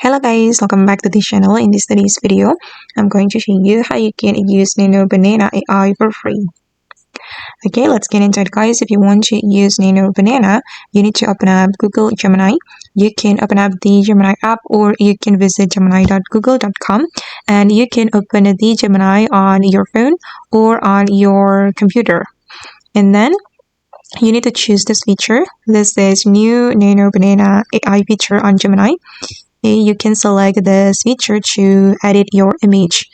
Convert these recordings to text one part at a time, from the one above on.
Hello guys, welcome back to the channel. In today's video, I'm going to show you how you can use Nano Banana AI for free. Okay, let's get into it guys. If you want to use Nano Banana, you need to open up Google Gemini. You can open up the Gemini app or you can visit gemini.google.com and you can open the Gemini on your phone or on your computer. And then you need to choose this feature. This is new Nano Banana AI feature on Gemini. You can select this feature to edit your image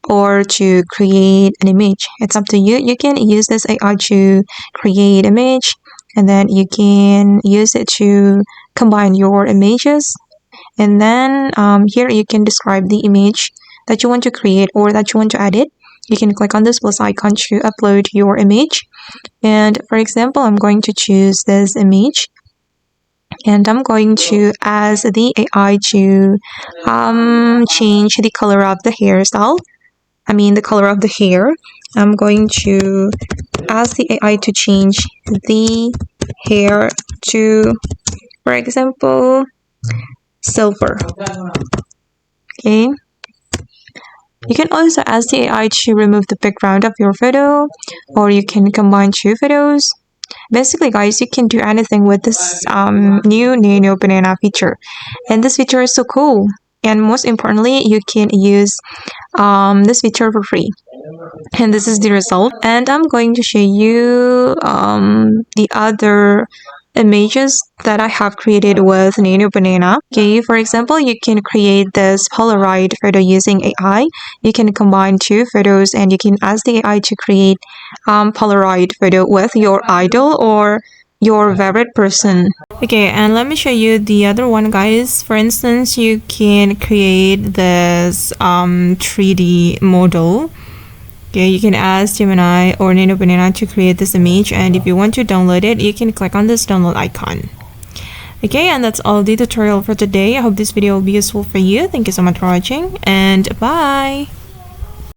or to create an image. It's up to you. You can use this AI to create image and then you can use it to combine your images. And then here you can describe the image that you want to create or that you want to edit. You can click on this plus icon to upload your image. And for example, I'm going to choose this image. And I'm going to ask the AI to change the color of the hairstyle. The color of the hair. I'm going to ask the AI to change the hair to, for example, silver. Okay. You can also ask the AI to remove the background of your photo, or you can combine two photos. Basically guys, you can do anything with this new Nano Banana feature, and this feature is so cool. And most importantly, you can use this feature for free. And this is the result. And I'm going to show you the other images that I have created with Nano Banana. Okay, for example, you can create this Polaroid photo using AI. You can combine two photos and you can ask the AI to create Polaroid photo with your idol or your favorite person. Okay, and let me show you the other one guys. For instance, you can create this 3D model. Okay, you can ask Gemini or Nano Banana to create this image, and if you want to download it, you can click on this download icon. Okay, and that's all the tutorial for today. I hope this video will be useful for you. Thank you so much for watching, and bye!